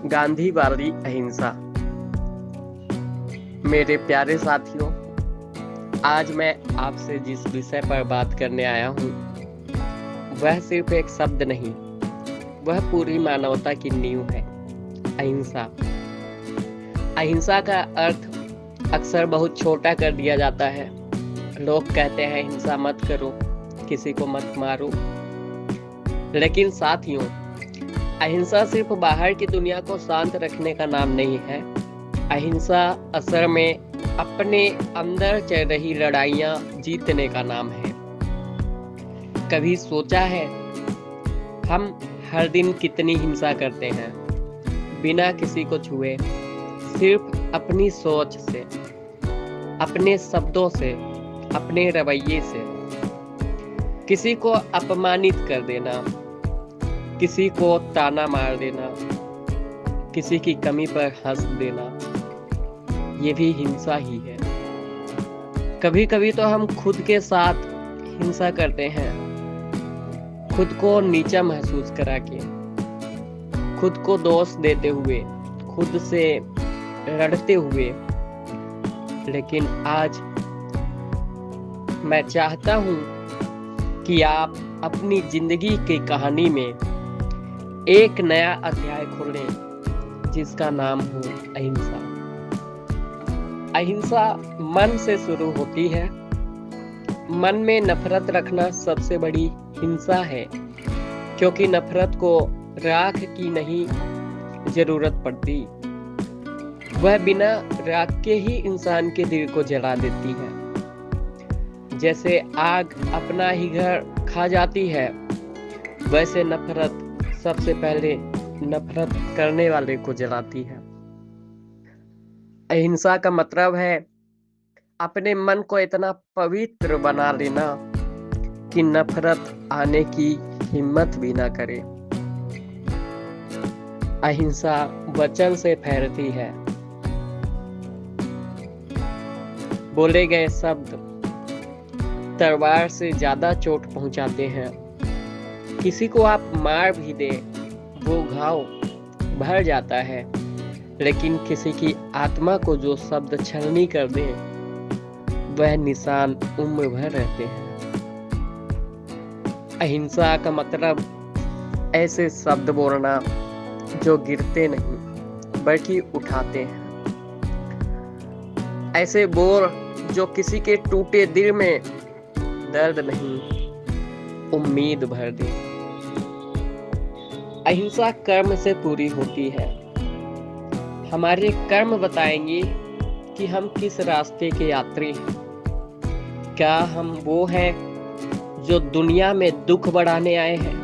गांधीवादी अहिंसा। मेरे प्यारे साथियों, आज मैं आपसे जिस विषय पर बात करने आया हूँ वह सिर्फ एक शब्द नहीं, वह पूरी मानवता की नींव है। अहिंसा। अहिंसा का अर्थ अक्सर बहुत छोटा कर दिया जाता है। लोग कहते हैं हिंसा मत करो, किसी को मत मारो। लेकिन साथियों, अहिंसा सिर्फ बाहर की दुनिया को शांत रखने का नाम नहीं है। अहिंसा असल में अपने अंदर चल रही लड़ाइयाँ जीतने का नाम है। कभी सोचा है हम हर दिन कितनी हिंसा करते हैं, बिना किसी को छुए, सिर्फ अपनी सोच से, अपने शब्दों से, अपने रवैये से। किसी को अपमानित कर देना, किसी को ताना मार देना, किसी की कमी पर हंस देना, ये भी हिंसा ही है। कभी कभी तो हम खुद के साथ हिंसा करते हैं, खुद को नीचा महसूस करा के, खुद को दोष देते हुए, खुद से लड़ते हुए। लेकिन आज मैं चाहता हूं कि आप अपनी जिंदगी की कहानी में एक नया अध्याय खोलें जिसका नाम हो अहिंसा। अहिंसा मन से शुरू होती है। मन में नफरत रखना सबसे बड़ी हिंसा है, क्योंकि नफरत को राख की नहीं जरूरत पड़ती। वह बिना राख के ही इंसान के दिल को जला देती है। जैसे आग अपना ही घर खा जाती है, वैसे नफरत सबसे पहले नफरत करने वाले को जलाती है। अहिंसा का मतलब है अपने मन को इतना पवित्र बना लेना कि नफरत आने की हिम्मत भी ना करे। अहिंसा वचन से फैलती है। बोले गए शब्द तलवार से ज्यादा चोट पहुंचाते हैं। किसी को आप मार भी दे, वो घाव भर जाता है, लेकिन किसी की आत्मा को जो शब्द छलनी कर दे, वह निशान उम्र भर रहते हैं। अहिंसा का मतलब ऐसे शब्द बोलना जो गिरते नहीं बल्कि उठाते हैं। ऐसे बोल जो किसी के टूटे दिल में दर्द नहीं, उम्मीद भर दे। अहिंसा कर्म से पूरी होती है। हमारे कर्म बताएंगे कि हम किस रास्ते के यात्री हैं। क्या हम वो हैं जो दुनिया में दुख बढ़ाने आए हैं,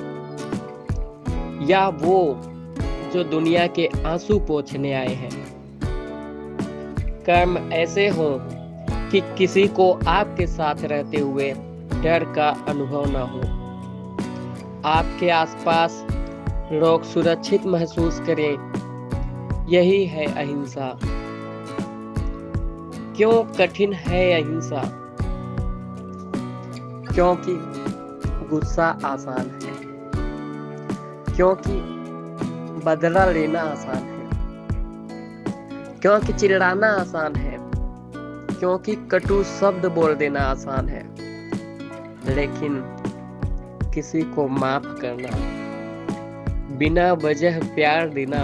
या वो जो दुनिया के आंसू पोंछने आए हैं। कर्म ऐसे हों कि किसी को आपके साथ रहते हुए डर का अनुभव ना हो। आपके आसपास लोग सुरक्षित महसूस करें। यही है अहिंसा। क्यों कठिन है अहिंसा? क्योंकि गुस्सा आसान है, क्योंकि बदला लेना आसान है, क्योंकि चिल्लाना आसान है, क्योंकि कटु शब्द बोल देना आसान है। लेकिन किसी को माफ करना, बिना वजह प्यार देना,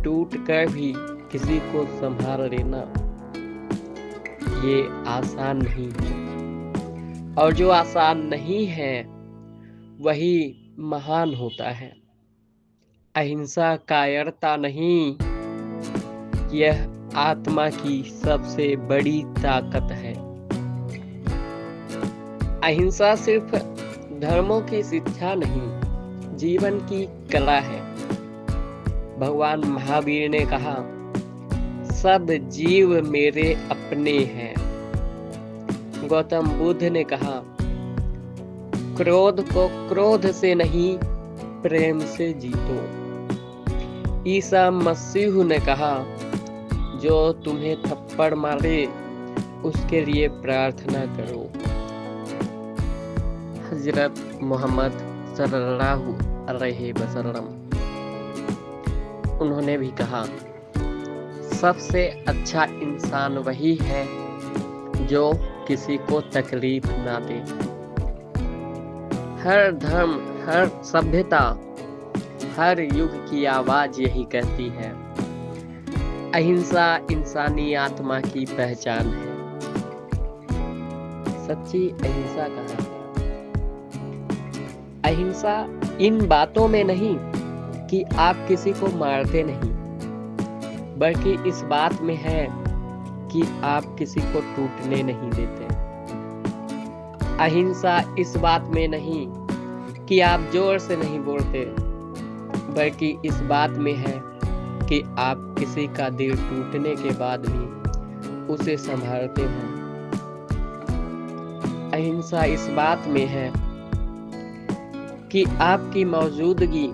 टूट कर भी किसी को संभाल लेना, ये आसान नहीं है। और जो आसान नहीं है वही महान होता है। अहिंसा कायरता नहीं, यह आत्मा की सबसे बड़ी ताकत है। अहिंसा सिर्फ धर्मों की शिक्षा नहीं, जीवन की कला है। भगवान महावीर ने कहा, सब जीव मेरे अपने हैं। गौतम बुद्ध ने कहा, क्रोध को क्रोध से नहीं, प्रेम से जीतो। ईसा मसीह ने कहा, जो तुम्हें थप्पड़ मारे उसके लिए प्रार्थना करो। हजरत मोहम्मद सल्लल्लाहु अलैहि वसल्लम। उन्होंने भी कहा, सबसे अच्छा इंसान वही है जो किसी को तकलीफ ना दे। हर धर्म, हर सभ्यता, हर युग की आवाज यही कहती है, अहिंसा इंसानी आत्मा की पहचान है। सच्ची अहिंसा कहाँ है? अहिंसा इन बातों में नहीं कि आप किसी को मारते नहीं, बल्कि इस बात में है कि आप किसी को टूटने नहीं देते। अहिंसा इस बात में नहीं कि आप जोर से नहीं बोलते, बल्कि इस बात में है कि आप किसी का दिल टूटने के बाद भी उसे संभालते हैं। अहिंसा इस बात में है कि आपकी मौजूदगी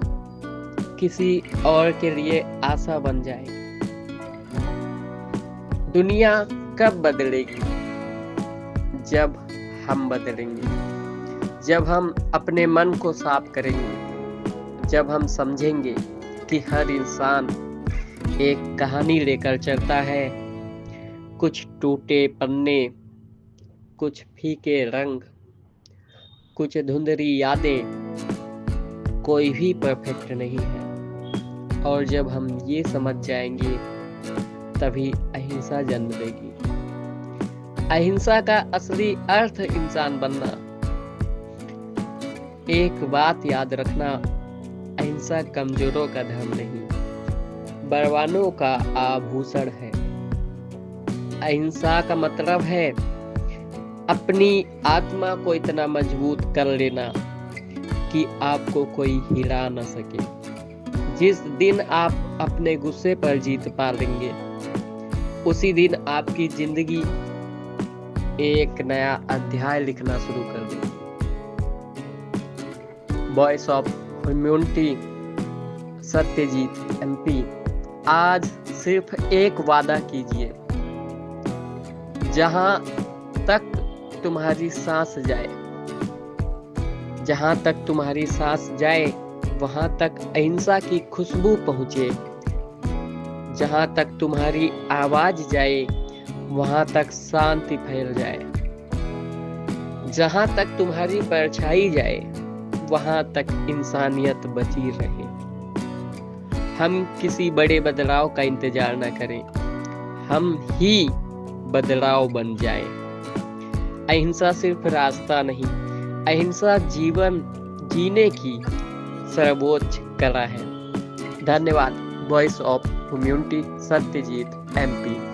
किसी और के लिए आशा बन जाए। दुनिया कब बदलेगी? जब हम बदलेंगे, जब हम अपने मन को साफ करेंगे, जब हम समझेंगे कि हर इंसान एक कहानी लेकर चलता है, कुछ टूटे पन्ने, कुछ फीके रंग, कुछ धुंधली यादें, कोई भी परफेक्ट नहीं है। और जब हम ये समझ जाएंगे तभी अहिंसा जन्म देगी। अहिंसा का असली अर्थ इंसान बनना। एक बात याद रखना, अहिंसा कमजोरों का धर्म नहीं, बलवानों का आभूषण है। अहिंसा का मतलब है अपनी आत्मा को इतना मजबूत कर लेना कि आपको कोई हिला न सके। जिस दिन आप अपने गुस्से पर जीत पा लेंगे, उसी दिन आपकी जिंदगी एक नया अध्याय लिखना शुरू कर देगी। Voice of humanity, Satyajit MP। आज सिर्फ एक वादा कीजिए, जहां तक तुम्हारी सांस जाए, जहां तक तुम्हारी सांस जाए वहां तक अहिंसा की खुशबू पहुंचे। जहां तक तुम्हारी आवाज जाए वहां तक शांति फैल जाए। जहां तक तुम्हारी परछाई जाए वहां तक इंसानियत बची रहे। हम किसी बड़े बदलाव का इंतजार न करें, हम ही बदलाव बन जाए। अहिंसा सिर्फ रास्ता नहीं, अहिंसा जीवन जीने की सर्वोच्च कला है। धन्यवाद। Voice of humanity, Satyajit MP।